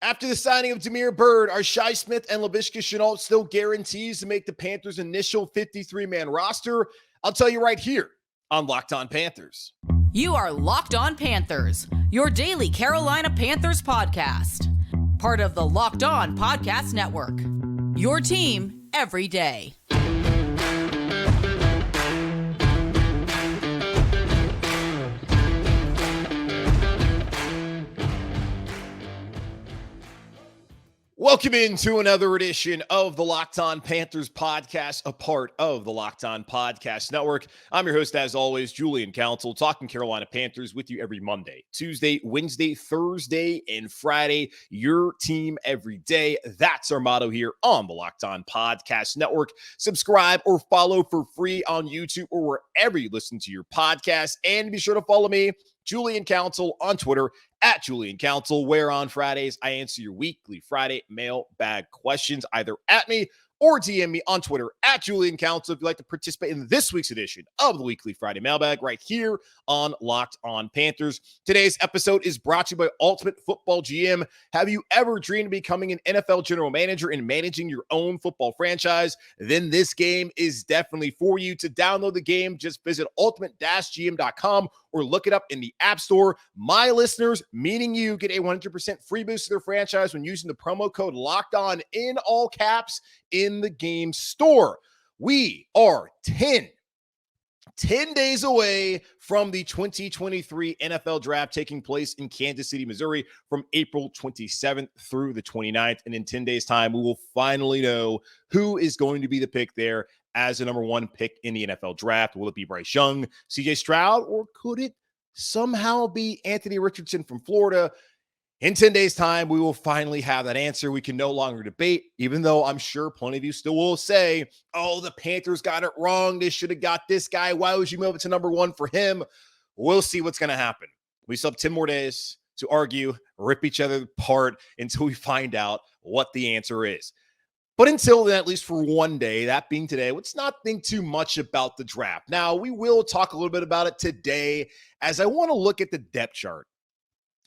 After the signing of Damiere Byrd, are Shi Smith and Laviska Shenault still guarantees to make the Panthers' initial 53-man roster? I'll tell you right here on Locked On Panthers. You are Locked On Panthers, your daily Carolina Panthers podcast. Part of the Locked On Podcast Network, your team every day. Welcome into another edition of the Locked On Panthers podcast, a part of the Locked On Podcast Network. I'm your host, as always, Julian Council, talking Carolina Panthers with you every Monday, Tuesday, Wednesday, Thursday, and Friday. Your team every day. That's our motto here on the Locked On Podcast Network. Subscribe or follow for free on YouTube or wherever you listen to your podcast. And be sure to follow me, Julian Council, on Twitter at Julian Council, where on Fridays I answer your weekly Friday mailbag questions either at me or DM me on Twitter at Julian Council if you'd like to participate in this week's edition of the weekly Friday mailbag right here on Locked On Panthers. Today's episode is brought to you by Ultimate Football GM. Have you ever dreamed of becoming an NFL general manager and managing your own football franchise? Then this game is definitely for you. To download the game, just visit ultimate-gm.com or look it up in the App Store. My listeners, meaning you, get a 100% free boost to their franchise when using the promo code Locked On in all caps in the game store. We are 10 days away from the 2023 NFL Draft taking place in Kansas City, Missouri from April 27th through the 29th. And in 10 days' time, we will finally know who is going to be the pick there as the number one pick in the NFL Draft. Will it be Bryce Young, CJ Stroud, or could it somehow be Anthony Richardson from Florida? In 10 days' time, we will finally have that answer. We can no longer debate, even though I'm sure plenty of you still will say, oh, the Panthers got it wrong. They should have got this guy. Why would you move it to number one for him? We'll see what's going to happen. We still have 10 more days to argue, rip each other apart until we find out what the answer is. But until then, at least for one day, that being today, let's not think too much about the draft. Now, we will talk a little bit about it today as I want to look at the depth chart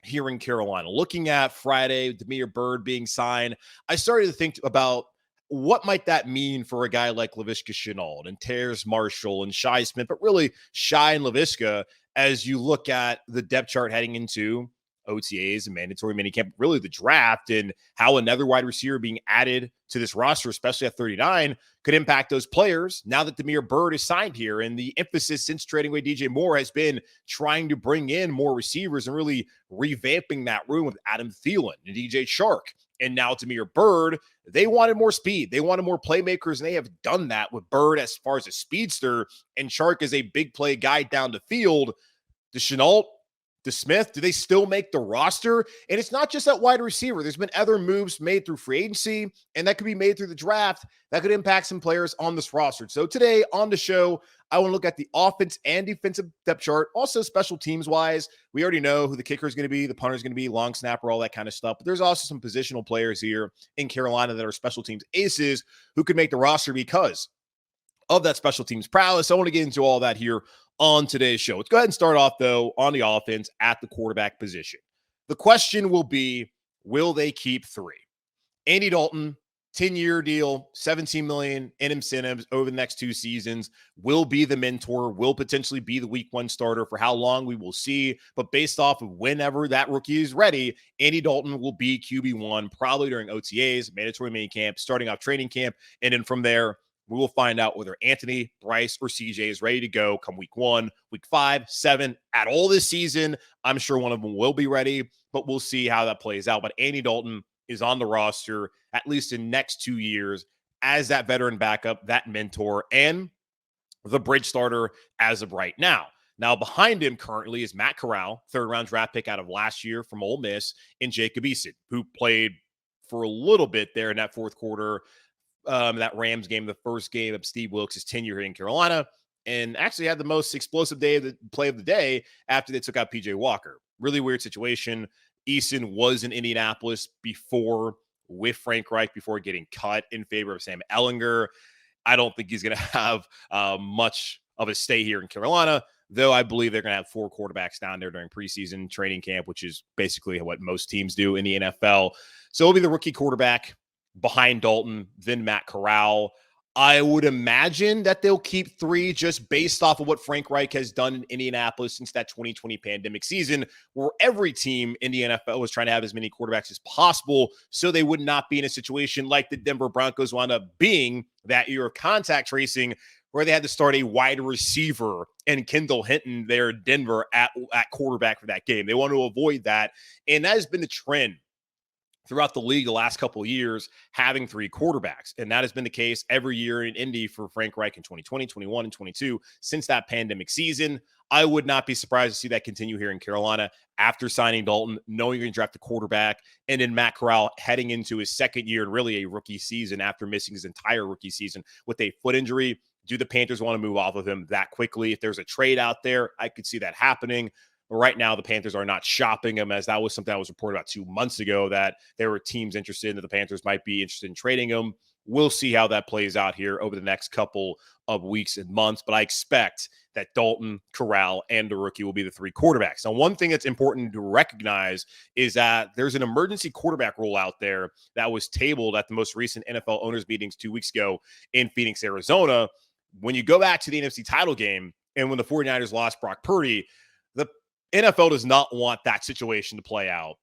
here in Carolina. Looking at Friday, Damiere Byrd being signed, I started to think about what might that mean for a guy like Laviska Shenault and Terrace Marshall and Shi Smith, but really Shi and Laviska as you look at the depth chart heading into OTAs and mandatory minicamp, really the draft, and how another wide receiver being added to this roster, especially at 39, could impact those players now that Damiere Byrd is signed here. And the emphasis since trading away DJ Moore has been trying to bring in more receivers and really revamping that room with Adam Theilen and DJ Chark. And now Damiere Byrd, they wanted more speed. They wanted more playmakers, and they have done that with Byrd as far as a speedster, and Chark is a big play guy down the field. The Shenault, the Smith, do they still make the roster? And it's not just that wide receiver. There's been other moves made through free agency, and that could be made through the draft that could impact some players on this roster. So today on the show, I want to look at the offense and defensive depth chart, also special teams wise. We already know who the kicker is going to be, the punter is going to be, long snapper, all that kind of stuff. But there's also some positional players here in Carolina that are special teams aces who could make the roster because of that special teams prowess. I want to get into all that here on today's show. Let's go ahead and start off, though, on the offense at the quarterback position. The question will be, will they keep three? Andy Dalton, 10-year deal, $17 million in incentives over the next 2 seasons, will be the mentor, will potentially be the week one starter. For how long, we will see. But based off of whenever that rookie is ready, Andy Dalton will be QB1 probably during OTAs, mandatory minicamp, starting off training camp, and then from there, we will find out whether Anthony, Bryce, or CJ is ready to go come week 1, week 5, 7, at all this season. I'm sure one of them will be ready, but we'll see how that plays out. But Andy Dalton is on the roster, at least in next 2 years, as that veteran backup, that mentor, and the bridge starter as of right now. Now, behind him currently is Matt Corral, third-round draft pick out of last year from Ole Miss, and Jacob Eason, who played for a little bit there in that fourth quarter, that Rams game, the first game of Steve Wilks' tenure here in Carolina, and actually had the most explosive play of the day after they took out PJ Walker. Really weird situation. Eason was in Indianapolis before with Frank Reich before getting cut in favor of Sam Ehlinger. I don't think he's going to have much of a stay here in Carolina. though I believe they're going to have 4 quarterbacks down there during preseason training camp, which is basically what most teams do in the NFL. So it'll be the rookie quarterback behind Dalton, then Matt Corral. I would imagine that they'll keep 3 just based off of what Frank Reich has done in Indianapolis since that 2020 pandemic season, where every team in the NFL was trying to have as many quarterbacks as possible so they would not be in a situation like the Denver Broncos wound up being that year of contact tracing, where they had to start a wide receiver and Kendall Hinton there in Denver at quarterback for that game. They want to avoid that, and that has been the trend throughout the league the last couple of years, having 3 quarterbacks. And that has been the case every year in Indy for Frank Reich in 2020, 21, and 22 since that pandemic season. I would not be surprised to see that continue here in Carolina after signing Dalton, knowing you're going to draft a quarterback, and then Matt Corral heading into his second year and really a rookie season after missing his entire rookie season with a foot injury. Do the Panthers want to move off of him that quickly? If there's a trade out there, I could see that happening. But right now, the Panthers are not shopping him, as that was something that was reported about 2 months ago, that there were teams interested in, that the Panthers might be interested in trading him. We'll see how that plays out here over the next couple of weeks and months. But I expect that Dalton, Corral, and the rookie will be the 3 quarterbacks. Now, one thing that's important to recognize is that there's an emergency quarterback rule out there that was tabled at the most recent NFL owners meetings 2 weeks ago in Phoenix, Arizona. When you go back to the NFC title game and when the 49ers lost Brock Purdy, the NFL does not want that situation to play out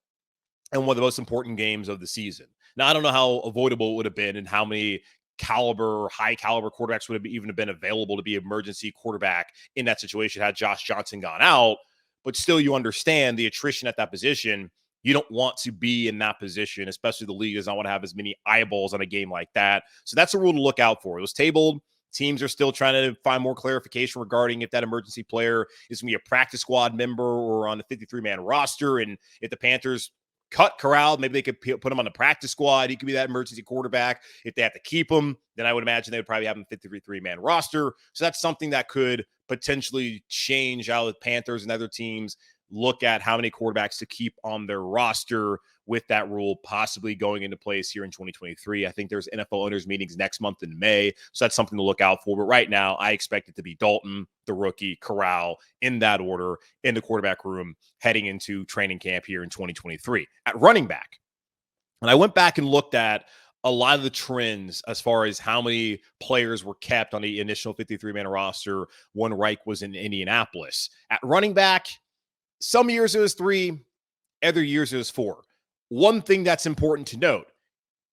in one of the most important games of the season. Now, I don't know how avoidable it would have been and how many high caliber quarterbacks would have even been available to be emergency quarterback in that situation had Josh Johnson gone out. But still, you understand the attrition at that position. You don't want to be in that position, especially the league does not want to have as many eyeballs on a game like that. So that's a rule to look out for. It was tabled. Teams are still trying to find more clarification regarding if that emergency player is going to be a practice squad member or on the 53-man roster. And if the Panthers cut Corral, maybe they could put him on the practice squad. He could be that emergency quarterback. If they have to keep him, then I would imagine they would probably have him 53-man roster. So that's something that could potentially change how the Panthers and other teams look at how many quarterbacks to keep on their roster with that rule possibly going into place here in 2023. I think there's NFL owners meetings next month in May, so that's something to look out for. But right now, I expect it to be Dalton, the rookie, Corral, in that order, in the quarterback room heading into training camp here in 2023. At running back, and I went back and looked at a lot of the trends as far as how many players were kept on the initial 53-man roster when Reich was in Indianapolis. At running back, some years it was 3, other years it was 4. One thing that's important to note,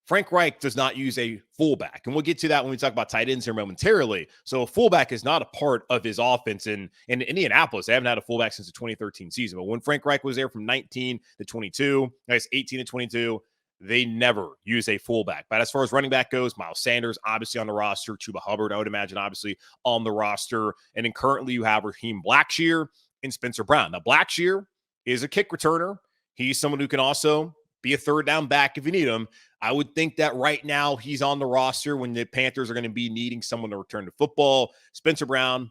Frank Reich does not use a fullback. And we'll get to that when we talk about tight ends here momentarily. So a fullback is not a part of his offense. In Indianapolis, they haven't had a fullback since the 2013 season. But when Frank Reich was there from 19 to 22, I guess 18 to 22, they never use a fullback. But as far as running back goes, Miles Sanders, obviously on the roster. Chuba Hubbard, I would imagine, obviously on the roster. And then currently you have Raheem Blackshear and Spencer Brown. Now, Blackshear is a kick returner. He's someone who can also be a third down back if you need him. I would think that right now he's on the roster when the Panthers are going to be needing someone to return to football. Spencer Brown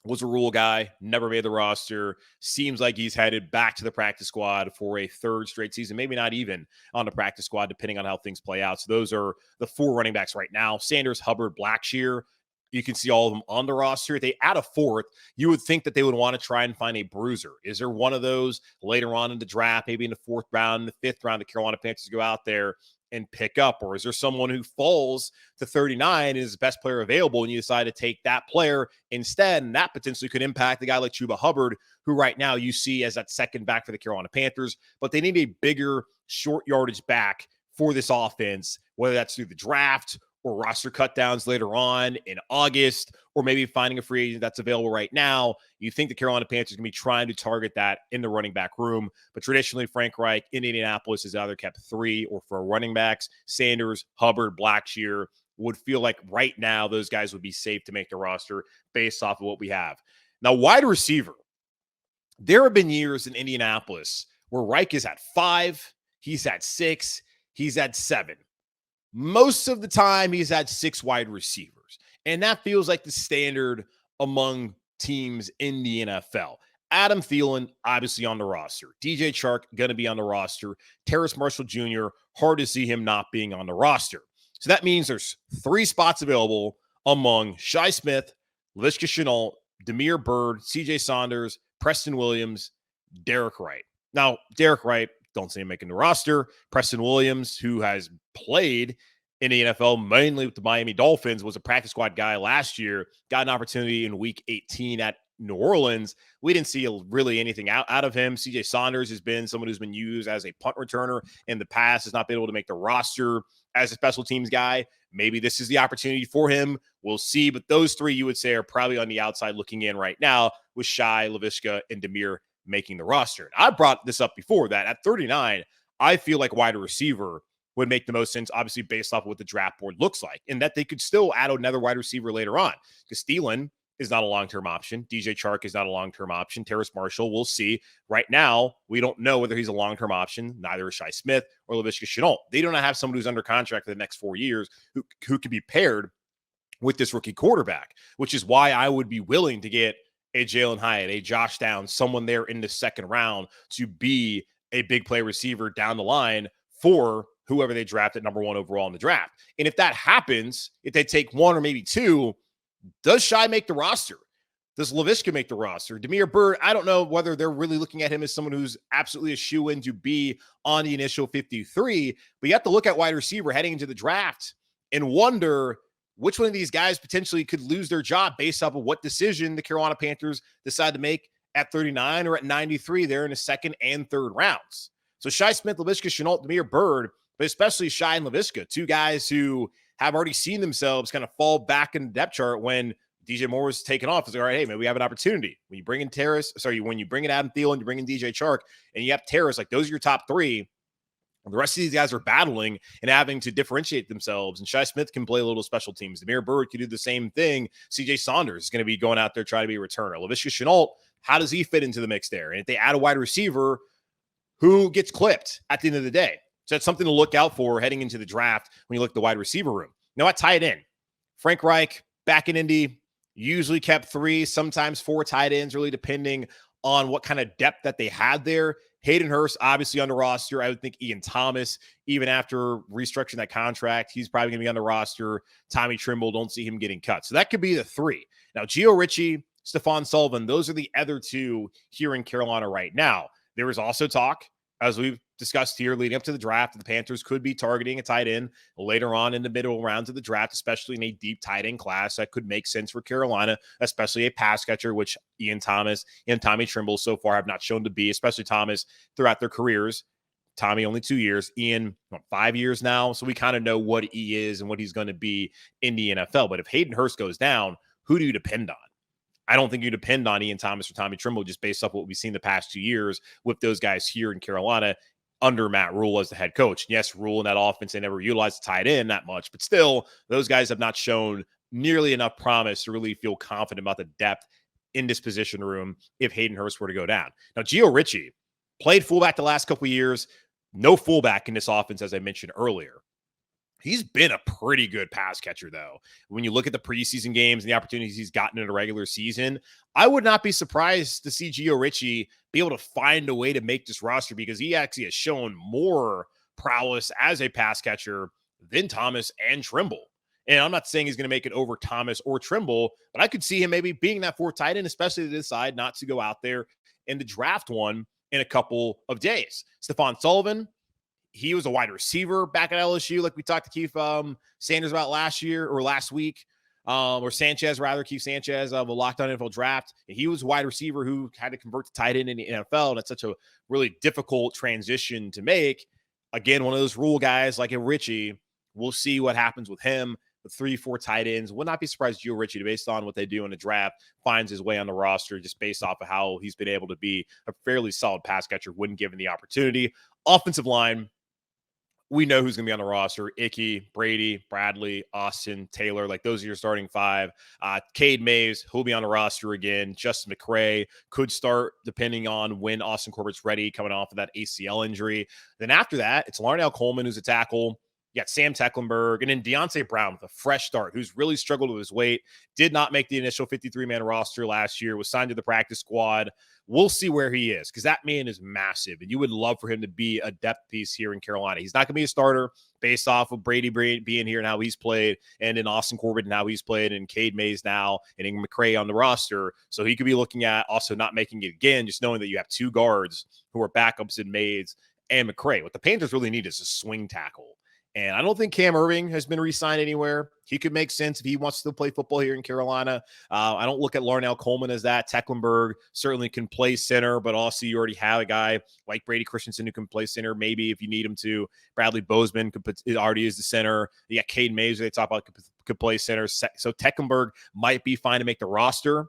was a rule guy, never made the roster. Seems like he's headed back to the practice squad for a 3rd straight season, maybe not even on the practice squad, depending on how things play out. So those are the 4 running backs right now. Sanders, Hubbard, Blackshear. You can see all of them on the roster. If they add a 4th, you would think that they would want to try and find a bruiser. Is there one of those later on in the draft, maybe in the 4th round, the 5th round, the Carolina Panthers go out there and pick up? Or is there someone who falls to 39 and is the best player available and you decide to take that player instead? And that potentially could impact a guy like Chuba Hubbard, who right now you see as that second back for the Carolina Panthers. But they need a bigger short yardage back for this offense, whether that's through the draft or roster cutdowns later on in August, or maybe finding a free agent that's available right now. You think the Carolina Panthers are going to be trying to target that in the running back room. But traditionally, Frank Reich in Indianapolis has either kept 3 or 4 running backs. Sanders, Hubbard, Blackshear would feel like right now those guys would be safe to make the roster based off of what we have. Now, wide receiver. There have been years in Indianapolis where Reich is at 5, he's at 6, he's at 7. Most of the time, he's had 6 wide receivers. And that feels like the standard among teams in the NFL. Adam Theilen, obviously on the roster. DJ Chark, going to be on the roster. Terrace Marshall Jr., hard to see him not being on the roster. So that means there's 3 spots available among Shi Smith, Laviska Shenault, Damiere Byrd, CJ Saunders, Preston Williams, Derek Wright. Now, Derek Wright, don't see him making the roster. Preston Williams, who has played in the NFL, mainly with the Miami Dolphins, was a practice squad guy last year, got an opportunity in week 18 at New Orleans. We didn't see really anything out of him. CJ Saunders has been someone who's been used as a punt returner in the past, has not been able to make the roster as a special teams guy. Maybe this is the opportunity for him. We'll see. But those three, you would say, are probably on the outside looking in right now, with Shai, Laviska, and Damiere making the roster. I brought this up before that at 39, I feel like wide receiver would make the most sense, obviously based off of what the draft board looks like, and that they could still add another wide receiver later on, because Theilen is not a long-term option. DJ Chark is not a long-term option. Terrace Marshall, we'll see. Right now, we don't know whether he's a long-term option. Neither is Shi Smith or Laviska Shenault. They don't have someone who's under contract for the next 4 years who could be paired with this rookie quarterback, which is why I would be willing to get a Jalen Hyatt, a Josh Downs, someone there in the second round to be a big play receiver down the line for whoever they draft at number 1 overall in the draft. And if that happens, if they take one or maybe two, does Shai make the roster? Does Laviska make the roster? Damiere Byrd, I don't know whether they're really looking at him as someone who's absolutely a shoe-in to be on the initial 53, but you have to look at wide receiver heading into the draft and wonder which one of these guys potentially could lose their job based off of what decision the Carolina Panthers decide to make at 39 or at 93 there in the second and third rounds. So Shi Smith, Laviska Shenault, Damiere Byrd, but especially Shai and Laviska, two guys who have already seen themselves kind of fall back in the depth chart when DJ Moore was taken off. It's like, all right, hey, man, we have an opportunity. When you bring in when you bring in Adam Thielen, you bring in DJ Chark, and you have Terrace, like those are your top three. The rest of these guys are battling and having to differentiate themselves. And Shi Smith can play a little special teams. Damiere Byrd can do the same thing. CJ Saunders is going to be going out there trying to be a returner. Laviska Shenault, how does he fit into the mix there? And if they add a wide receiver, who gets clipped at the end of the day? So that's something to look out for heading into the draft when you look at the wide receiver room. Now, at tight end, Frank Reich, back in Indy, usually kept 3, sometimes 4 tight ends, really depending on what kind of depth that they had there. Hayden Hurst, obviously on the roster. I would think Ian Thomas, even after restructuring that contract, he's probably going to be on the roster. Tommy Trimble, don't see him getting cut. So that could be the 3. Now, Gio Ritchie, Stephon Sullivan, those are the other 2 here in Carolina right now. There is also talk, as we've discussed here leading up to the draft, the Panthers could be targeting a tight end later on in the middle rounds of the draft, especially in a deep tight end class that could make sense for Carolina, especially a pass catcher, which Ian Thomas and Tommy Trimble so far have not shown to be, especially Thomas throughout their careers. Tommy only 2 years, Ian 5 years now. So we kind of know what he is and what he's going to be in the NFL. But if Hayden Hurst goes down, who do you depend on? I don't think you depend on Ian Thomas or Tommy Trimble just based off what we've seen the past 2 years with those guys here in Carolina under Matt Rule as the head coach. And yes, Rule in that offense, they never utilized the tight end that much, but still, those guys have not shown nearly enough promise to really feel confident about the depth in this position room if Hayden Hurst were to go down. Now, Gio Ritchie played fullback the last couple of years, no fullback in this offense, as I mentioned earlier. He's been a pretty good pass catcher, though. When you look at the preseason games and the opportunities he's gotten in a regular season, I would not be surprised to see Gio Ritchie be able to find a way to make this roster because he actually has shown more prowess as a pass catcher than Thomas and Trimble. And I'm not saying he's going to make it over Thomas or Trimble, but I could see him maybe being that 4th tight end, especially to decide not to go out there and to draft one in a couple of days. Stephon Sullivan, he was a wide receiver back at LSU, like we talked to Keith Sanders about last week, or Sanchez, rather, Keith Sanchez of a Locked On NFL Draft. And he was a wide receiver who had to convert to tight end in the NFL, and it's such a really difficult transition to make. Again, one of those Rule guys like a Ritchie. We'll see what happens with him. The 3-4 tight ends. Would not be surprised Gio Ritchie, based on what they do in the draft, finds his way on the roster just based off of how he's been able to be a fairly solid pass catcher when given the opportunity. Offensive line, we know who's going to be on the roster. Ickey, Brady, Bradley, Austin, Taylor. Like, those are your starting 5. Cade Mays, he'll be on the roster again. Justin McCray could start depending on when Austin Corbett's ready, coming off of that ACL injury. Then after that, it's Larnell Coleman, who's a tackle. You got Sam Tecklenburg, and then Deontay Brown with a fresh start, who's really struggled with his weight. Did not make the initial 53-man roster last year, was signed to the practice squad We'll see where he is because that man is massive, and you would love for him to be a depth piece here in Carolina. He's not going to be a starter based off of Brady being here and how he's played, and in Austin Corbett and how he's played, and Cade Mays now, and Ingram McCray on the roster. So he could be looking at also not making it again, just knowing that you have two guards who are backups in Mays and McCray. What the Panthers really need is a swing tackle. And I don't think Cam Irving has been re-signed anywhere. He could make sense if he wants to play football here in Carolina. I don't look at Larnell Coleman as that. Tecklenburg certainly can play center, but also you already have a guy like Brady Christensen who can play center. Maybe if you need him to. Bradley Bozeman already is the center. You got Cade Mays they talk about could play center. So Tecklenburg might be fine to make the roster.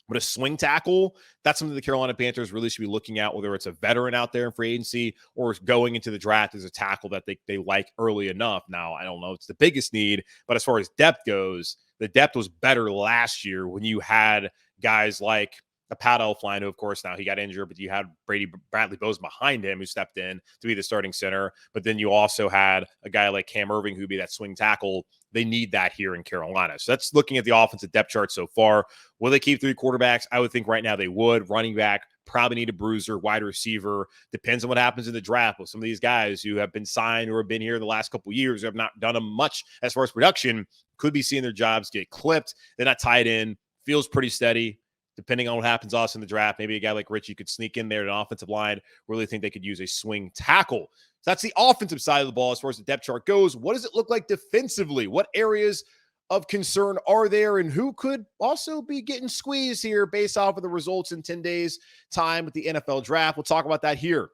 But a swing tackle, that's something the Carolina Panthers really should be looking at, whether it's a veteran out there in free agency or going into the draft as a tackle that they like early enough. Now, I don't know, it's the biggest need, but as far as depth goes, the depth was better last year when you had guys like a Pat Elflein, who, of course, now he got injured, but you had Bradley Bozeman behind him who stepped in to be the starting center. But then you also had a guy like Cam Irving who'd be that swing tackle. They need that here in Carolina. So that's looking at the offensive depth chart so far. Will they keep three quarterbacks? I would think right now they would. Running back, probably need a bruiser. Wide receiver, depends on what happens in the draft with some of these guys who have been signed or have been here the last couple of years, who have not done much as far as production, could be seeing their jobs get clipped. They're not tied in. Feels pretty steady. Depending on what happens also in the draft, maybe a guy like Richie could sneak in there at an offensive line. Really think they could use a swing tackle. So that's the offensive side of the ball as far as the depth chart goes. What does it look like defensively? What areas of concern are there, and who could also be getting squeezed here based off of the results in 10 days' time with the NFL draft? We'll talk about that here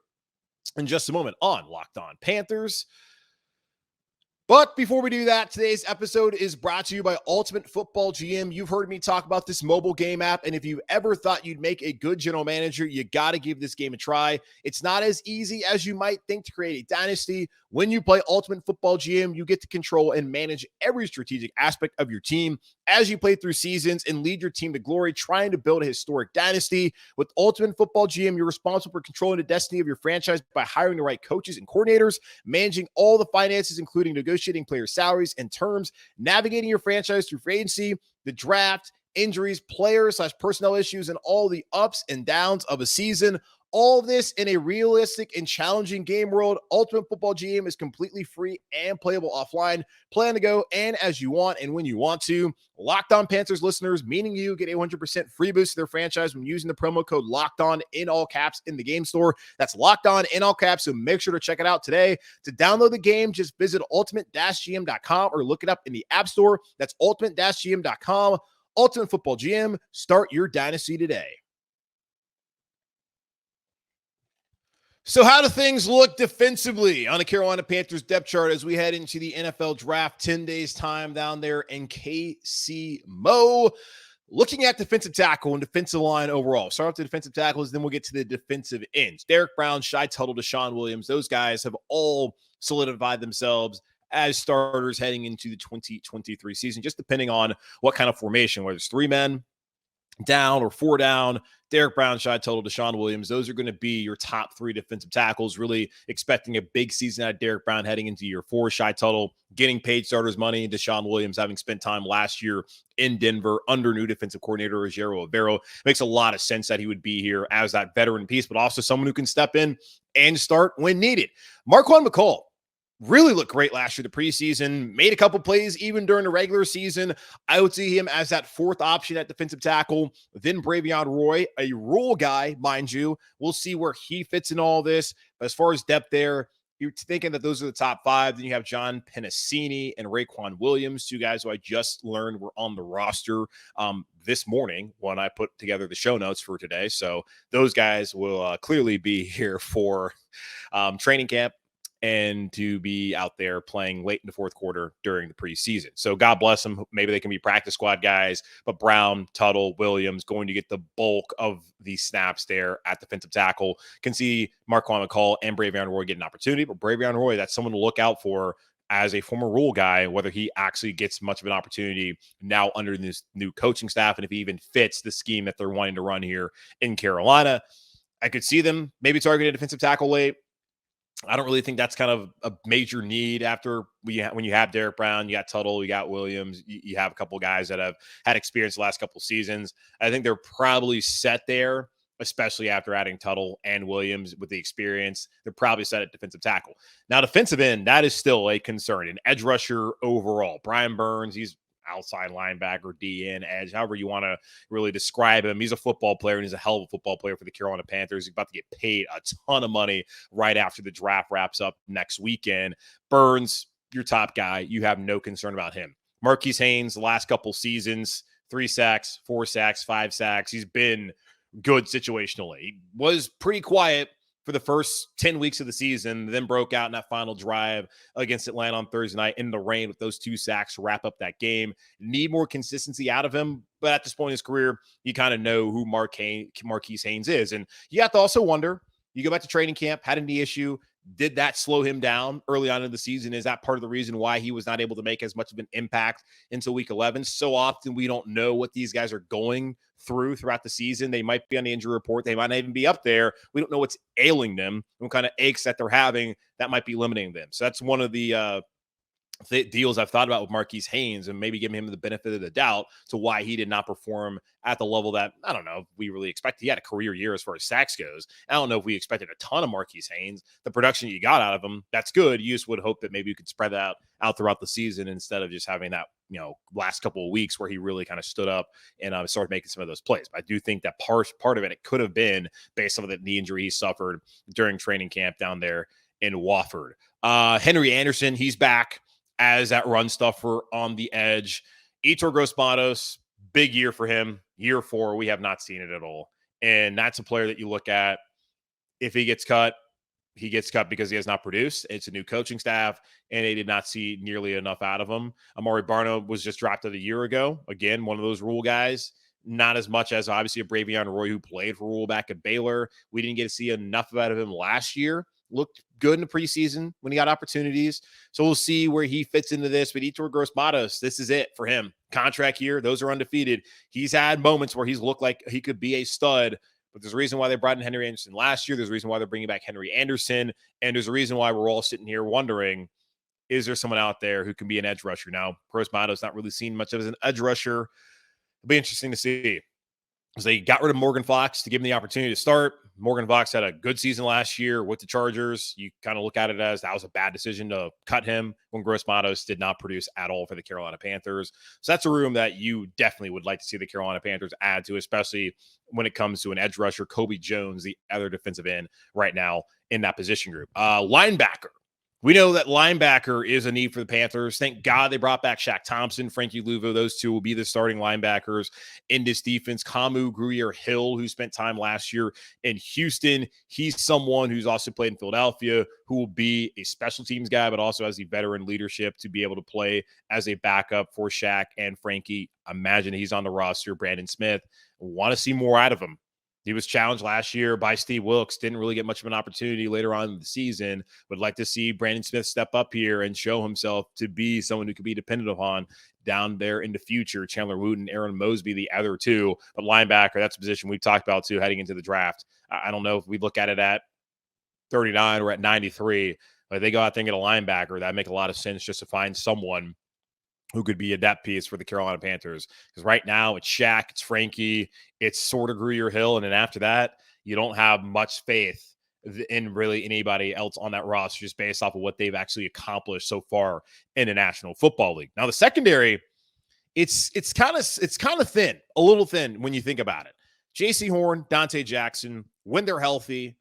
in just a moment on Locked On Panthers. But before we do that, today's episode is brought to you by Ultimate Football GM. You've heard me talk about this mobile game app, and if you ever thought you'd make a good general manager, you got to give this game a try. It's not as easy as you might think to create a dynasty. When you play Ultimate Football GM, you get to control and manage every strategic aspect of your team as you play through seasons and lead your team to glory, trying to build a historic dynasty. With Ultimate Football GM, you're responsible for controlling the destiny of your franchise by hiring the right coaches and coordinators, managing all the finances, including negotiating player salaries and terms, navigating your franchise through free agency, the draft, injuries, player/personnel issues, and all the ups and downs of a season. All this in a realistic and challenging game world. Ultimate Football GM is completely free and playable offline. Plan to go and as you want and when you want to. Locked On Panthers listeners, meaning you, get a 100% free boost to their franchise when using the promo code Locked On in all caps in the game store. That's Locked On in all caps, so make sure to check it out today. To download the game, just visit ultimate-gm.com or look it up in the App Store. That's ultimate-gm.com. Ultimate Football GM, start your dynasty today. So how do things look defensively on the Carolina Panthers depth chart as we head into the NFL draft, 10 days time down there in KC Mo? Looking at defensive tackle and defensive line overall. Start with the defensive tackles, then we'll get to the defensive ends. Derek Brown, Shai Tuttle, Deshaun Williams, those guys have all solidified themselves as starters heading into the 2023 season, just depending on what kind of formation, whether it's three men down or four down. Derek Brown, Shai Tuttle, Deshaun Williams, those are going to be your top three defensive tackles. Really expecting a big season out of Derek Brown heading into year four. Shai Tuttle getting paid starters money. Deshaun Williams having spent time last year in Denver under new defensive coordinator Rogero Avero. Makes a lot of sense that he would be here as that veteran piece, but also someone who can step in and start when needed. Marquand McCall really looked great last year, the preseason, made a couple plays even during the regular season. I would see him as that fourth option at defensive tackle. Then Bravion Roy, a rule guy, mind you. We'll see where he fits in all this. But as far as depth there, you're thinking that those are the top five. Then you have John Pennicini and Raekwon Williams, two guys who I just learned were on the roster this morning when I put together the show notes for today. So those guys will clearly be here for training camp and to be out there playing late in the fourth quarter during the preseason. So God bless them. Maybe they can be practice squad guys, but Brown, Tuttle, Williams going to get the bulk of the snaps there at defensive tackle. Can see Marquand McCall and Bravion Roy get an opportunity, but Bravion Roy, that's someone to look out for as a former rule guy, whether he actually gets much of an opportunity now under this new coaching staff, and if he even fits the scheme that they're wanting to run here in Carolina. I could see them maybe targeting a defensive tackle late. I don't really think that's kind of a major need after when you have Derek Brown, you got Tuttle, you got Williams, you have a couple guys that have had experience the last couple seasons. I think they're probably set there. especially after adding Tuttle and Williams with the experience. They're probably set at defensive tackle. Now, defensive end, that is still a concern. An edge rusher overall. Brian Burns, he's outside linebacker, DN, edge, however you want to really describe him. He's a football player, and he's a hell of a football player for the Carolina Panthers. He's about to get paid a ton of money right after the draft wraps up next weekend. Burns, your top guy. You have no concern about him. Marquise Haynes, the last couple seasons, 3 sacks, 4 sacks, 5 sacks. He's been good situationally. He was pretty quiet for the first 10 weeks of the season, then broke out in that final drive against Atlanta on Thursday night in the rain with those 2 sacks to wrap up that game. Need more consistency out of him, but at this point in his career, you kind of know who Marquise Haynes is. And you have to also wonder, you go back to training camp, had a knee issue. Did that slow him down early on in the season? Is that part of the reason why he was not able to make as much of an impact until week 11? So often we don't know what these guys are going throughout the season. They might be on the injury report. They might not even be up there. We don't know what's ailing them, what kind of aches that they're having that might be limiting them. So that's one of the deals I've thought about with Marquise Haynes, and maybe giving him the benefit of the doubt to why he did not perform at the level that, I don't know, we really expected. He had a career year as far as sacks goes. I don't know if we expected a ton of Marquise Haynes. The production you got out of him, that's good. You just would hope that maybe you could spread that out throughout the season instead of just having that, last couple of weeks where he really kind of stood up and started making some of those plays. But I do think that part of it could have been based on the knee injury he suffered during training camp down there in Wofford. Henry Anderson, he's back as that run stuffer on the edge. Yetur Gross-Matos, big year for him. Year 4, we have not seen it at all. And that's a player that you look at. If he gets cut because he has not produced. It's a new coaching staff, and they did not see nearly enough out of him. Amari Barno was just drafted a year ago. Again, one of those Rule guys. Not as much as obviously a Bravion Roy who played for Rule back at Baylor. We didn't get to see enough out of him last year. Looked good in the preseason when he got opportunities. So we'll see where he fits into this. But Yetur Gross-Matos, this is it for him. Contract year, those are undefeated. He's had moments where he's looked like he could be a stud, but there's a reason why they brought in Henry Anderson last year. There's a reason why they're bringing back Henry Anderson. And there's a reason why we're all sitting here wondering, is there someone out there who can be an edge rusher? Now, Gross-Matos not really seen much of as an edge rusher. It'll be interesting to see. Because they got rid of Morgan Fox to give him the opportunity to start. Morgan Fox had a good season last year with the Chargers. You kind of look at it as that was a bad decision to cut him when Gross-Matos did not produce at all for the Carolina Panthers. So that's a room that you definitely would like to see the Carolina Panthers add to, especially when it comes to an edge rusher. Kobe Jones, the other defensive end right now in that position group. Linebacker. We know that linebacker is a need for the Panthers. Thank God they brought back Shaq Thompson, Frankie Luvu. Those two will be the starting linebackers in this defense. Kamu Grugier-Hill, who spent time last year in Houston. He's someone who's also played in Philadelphia, who will be a special teams guy, but also has the veteran leadership to be able to play as a backup for Shaq and Frankie. Imagine he's on the roster. Brandon Smith. Want to see more out of him. He was challenged last year by Steve Wilkes. Didn't really get much of an opportunity later on in the season. Would like to see Brandon Smith step up here and show himself to be someone who could be dependent upon down there in the future. Chandler Wooten, Aaron Mosby, the other two. But linebacker, that's a position we've talked about too heading into the draft. I don't know if we look at it at 39 or at 93. But if they go out there and get a linebacker, that'd make a lot of sense just to find someone who could be a depth piece for the Carolina Panthers. Because right now it's Shaq, it's Frankie, it's sort of Grugier-Hill, and then after that, you don't have much faith in really anybody else on that roster just based off of what they've actually accomplished so far in the National Football League. Now the secondary, it's kind of thin, a little thin when you think about it. J.C. Horn, Dante Jackson, when they're healthy,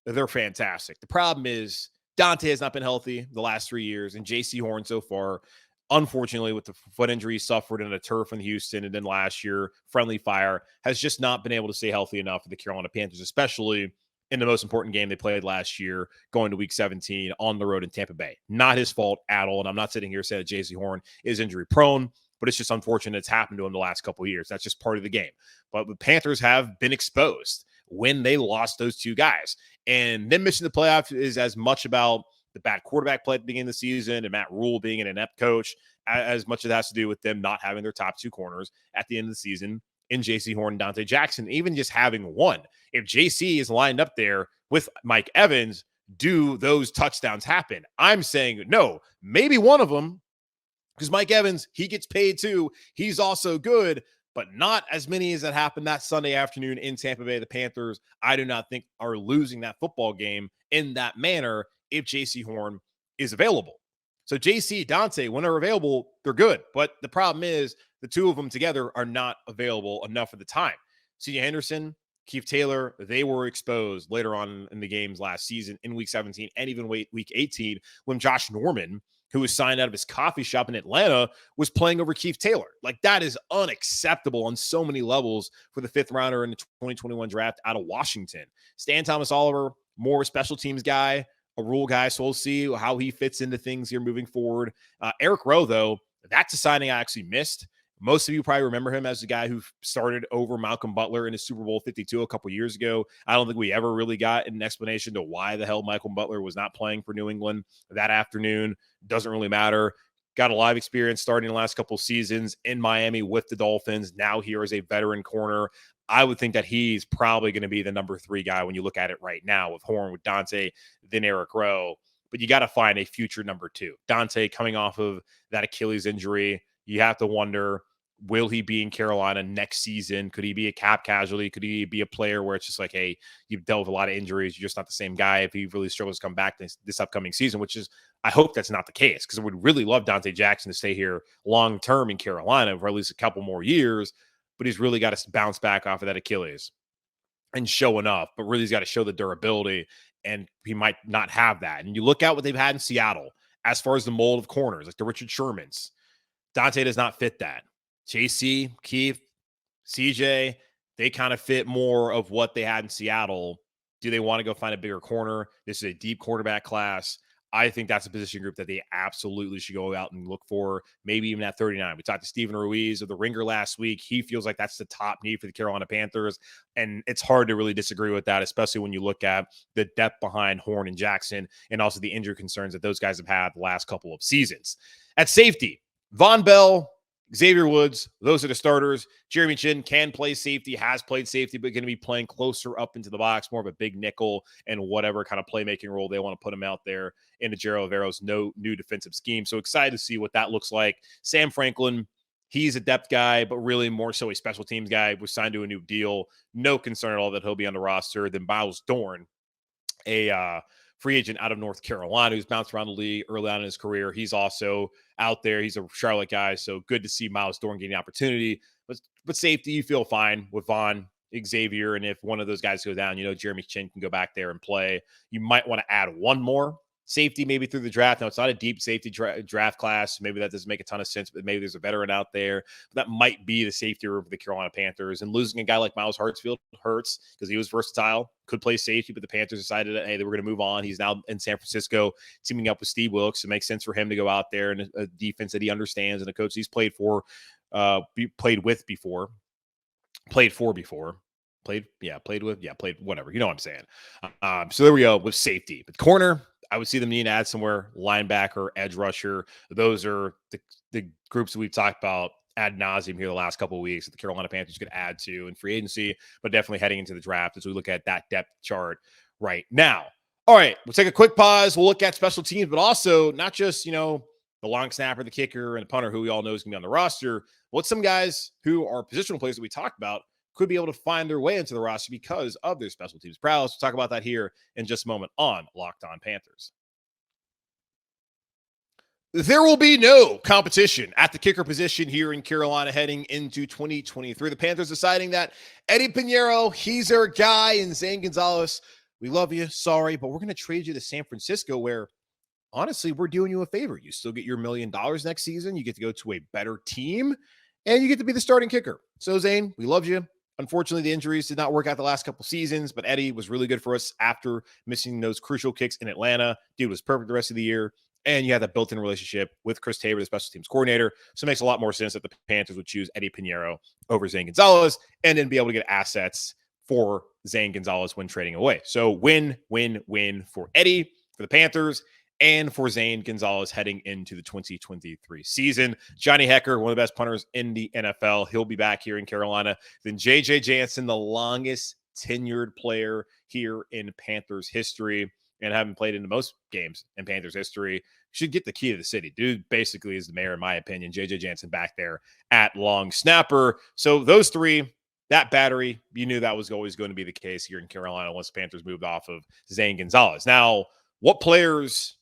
they're fantastic. The problem is Dante has not been healthy the last 3 years, and J.C. Horn so far, unfortunately, with the foot injury he suffered in a turf in Houston and then last year, friendly fire, has just not been able to stay healthy enough for the Carolina Panthers, especially in the most important game they played last year, going to week 17 on the road in Tampa Bay. Not his fault at all. And I'm not sitting here saying that J.C. Horn is injury prone, but it's just unfortunate it's happened to him the last couple of years. That's just part of the game. But the Panthers have been exposed when they lost those two guys. And them missing the playoffs is as much about the bad quarterback play at the beginning of the season and Matt Rule being an inept coach, as much as it has to do with them not having their top two corners at the end of the season in J.C. Horn and Dante Jackson, even just having one. If J.C. is lined up there with Mike Evans, do those touchdowns happen? I'm saying no, maybe one of them, because Mike Evans, he gets paid too. He's also good, but not as many as that happened that Sunday afternoon in Tampa Bay. The Panthers, I do not think, are losing that football game in that manner if J.C. Horn is available. So JC, Dante, when they're available, they're good. But the problem is the two of them together are not available enough at the time. C.J. Henderson, Keith Taylor, they were exposed later on in the games last season in week 17 and even week 18 when Josh Norman, who was signed out of his coffee shop in Atlanta, was playing over Keith Taylor. Like, that is unacceptable on so many levels for the fifth rounder in the 2021 draft out of Washington. Stan Thomas Oliver, more special teams guy, a rule guy, so we'll see how he fits into things here moving forward. Eric Rowe, though, that's a signing I actually missed. Most of you probably remember him as the guy who started over Malcolm Butler in his Super Bowl 52 a couple years ago. I don't think we ever really got an explanation to why the hell Malcolm Butler was not playing for New England that afternoon. Doesn't really matter. Got a lot of experience starting the last couple seasons in Miami with the Dolphins. Now here as a veteran corner. I would think that he's probably going to be the number 3 guy when you look at it right now with Horn, with Dante, then Eric Rowe. But you got to find a future number 2. Dante coming off of that Achilles injury. You have to wonder, will he be in Carolina next season? Could he be a cap casualty? Could he be a player where it's just like, hey, you've dealt with a lot of injuries. You're just not the same guy if he really struggles to come back this upcoming season, which is, I hope that's not the case, because I would really love Dante Jackson to stay here long-term in Carolina for at least a couple more years. But he's really got to bounce back off of that Achilles and show enough. But really, he's got to show the durability, and he might not have that. And you look at what they've had in Seattle as far as the mold of corners, like the Richard Shermans. Dante does not fit that. JC, Keith, CJ, they kind of fit more of what they had in Seattle. Do they want to go find a bigger corner? This is a deep quarterback class. I think that's a position group that they absolutely should go out and look for, maybe even at 39. We talked to Steven Ruiz of the Ringer last week. He feels like that's the top need for the Carolina Panthers, and it's hard to really disagree with that, especially when you look at the depth behind Horn and Jackson and also the injury concerns that those guys have had the last couple of seasons. At safety, Von Bell, Xavier Woods, those are the starters. Jeremy Chin can play safety, has played safety, but going to be playing closer up into the box, more of a big nickel and whatever kind of playmaking role they want to put him out there in the Gerald Avero's new defensive scheme. So excited to see what that looks like. Sam Franklin, he's a depth guy, but really more so a special teams guy. Was signed to a new deal. No concern at all that he'll be on the roster. Then Miles Dorn, a free agent out of North Carolina who's bounced around the league early on in his career. He's also out there. He's a Charlotte guy, so good to see Miles Dorn getting the opportunity. But safety, you feel fine with Von, Xavier, and if one of those guys goes down, Jeremy Chin can go back there and play. You might want to add one more safety maybe through the draft. Now, it's not a deep safety draft class. Maybe that doesn't make a ton of sense, but maybe there's a veteran out there. But that might be the safety room for the Carolina Panthers. And losing a guy like Miles Hartsfield hurts because he was versatile, could play safety, but the Panthers decided that, hey, they were going to move on. He's now in San Francisco teaming up with Steve Wilkes. It makes sense for him to go out there and a defense that he understands and a coach he's played for, played whatever. You know what I'm saying? So there we go with safety. But corner, I would see them needing to add somewhere. Linebacker, edge rusher. Those are the groups that we've talked about ad nauseum here the last couple of weeks that the Carolina Panthers could add to in free agency, but definitely heading into the draft as we look at that depth chart right now. All right, we'll take a quick pause. We'll look at special teams, but also not just, the long snapper, the kicker, and the punter, who we all know is going to be on the roster. What's some guys who are positional players that we talked about could be able to find their way into the roster because of their special teams prowess. We'll talk about that here in just a moment on Locked On Panthers. There will be no competition at the kicker position here in Carolina heading into 2023. The Panthers deciding that Eddie Pinheiro, he's our guy, and Zane Gonzalez, we love you, sorry, but we're going to trade you to San Francisco where, honestly, we're doing you a favor. You still get your $1 million next season. You get to go to a better team, and you get to be the starting kicker. So, Zane, we love you. Unfortunately, the injuries did not work out the last couple seasons, but Eddie was really good for us after missing those crucial kicks in Atlanta. Dude was perfect the rest of the year, and you had that built-in relationship with Chris Tabor, the special teams coordinator, so it makes a lot more sense that the Panthers would choose Eddie Pinheiro over Zane Gonzalez and then be able to get assets for Zane Gonzalez when trading away. So win, win, win for Eddie, for the Panthers, and for Zane Gonzalez heading into the 2023 season. Johnny Hecker, one of the best punters in the NFL. He'll be back here in Carolina. Then J.J. Jansen, the longest tenured player here in Panthers history. and haven't played into most games in Panthers history, should get the key to the city. Dude basically is the mayor, in my opinion. JJ Jansen back there at long snapper. So those three, that battery, you knew that was always going to be the case here in Carolina once the Panthers moved off of Zane Gonzalez. Now, what players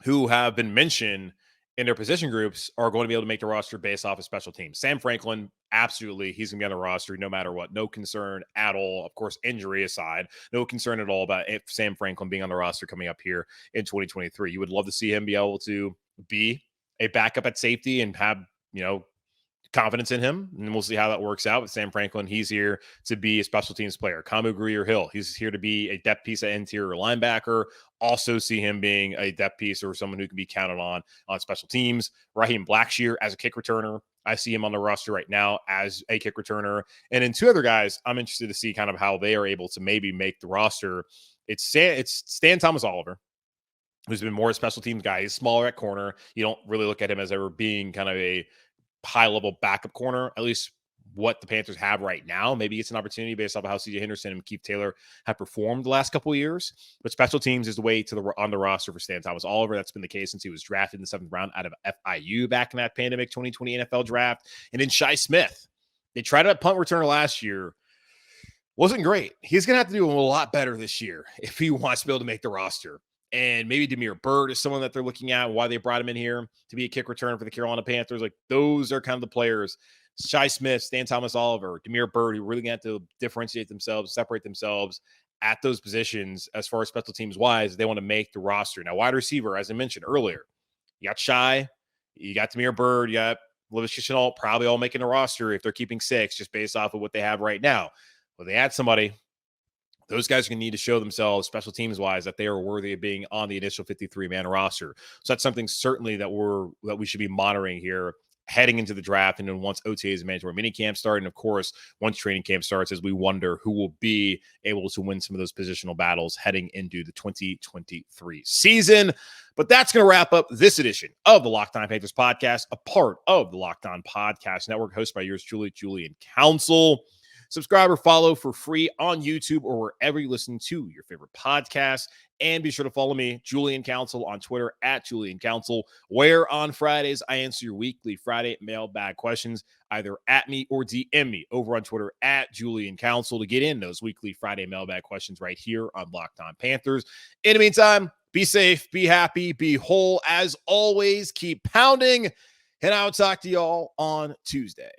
who have been mentioned in their position groups are going to be able to make the roster based off of special teams? Sam Franklin, absolutely. He's going to be on the roster no matter what. No concern at all. Of course, injury aside, no concern at all about Sam Franklin being on the roster coming up here in 2023. You would love to see him be able to be a backup at safety and have, confidence in him, and we'll see how that works out with Sam Franklin. He's here to be a special teams player. Kamu Greer-Hill, he's here to be a depth piece at interior linebacker. Also see him being a depth piece or someone who can be counted on special teams. Raheem Blackshear as a kick returner. I see him on the roster right now as a kick returner. And then two other guys I'm interested to see kind of how they are able to maybe make the roster. It's Stan Thomas Oliver, who's been more a special teams guy. He's smaller at corner. You don't really look at him as ever being kind of a high-level backup corner, at least what the Panthers have right now. Maybe it's an opportunity based off of how C.J. Henderson and Keith Taylor have performed the last couple of years. But special teams is the way on the roster for Stan Thomas Oliver. That's been the case since he was drafted in the 7th round out of FIU back in that pandemic 2020 NFL draft. And then Shi Smith. They tried out punt returner last year. Wasn't great. He's going to have to do a lot better this year if he wants to be able to make the roster. And maybe Damiere Byrd is someone that they're looking at, why they brought him in here to be a kick return for the Carolina Panthers. Like, those are kind of the players. Shi Smith, Stan Thomas Oliver, Damiere Byrd, who really got to differentiate themselves, separate themselves at those positions as far as special teams wise. They want to make the roster. Now, wide receiver, as I mentioned earlier, you got Shi, you got Damiere Byrd, you got Laviska, Shenault, probably all making the roster if they're keeping 6 just based off of what they have right now. Well, they add somebody. Those guys are going to need to show themselves special teams wise that they are worthy of being on the initial 53-man roster. So that's something certainly that we should be monitoring here heading into the draft. And then once OTAs and mandatory minicamp start, and of course, once training camp starts, as we wonder who will be able to win some of those positional battles heading into the 2023 season. But that's going to wrap up this edition of the Locked On Panthers podcast, a part of the Locked On Podcast Network, hosted by yours truly, Julian Council. Subscribe or follow for free on YouTube or wherever you listen to your favorite podcasts. And be sure to follow me, Julian Council, on Twitter at Julian Council, where on Fridays I answer your weekly Friday mailbag questions, either at me or DM me over on Twitter at Julian Council to get in those weekly Friday mailbag questions right here on Locked On Panthers. In the meantime, be safe, be happy, be whole. As always, keep pounding, and I'll talk to y'all on Tuesday.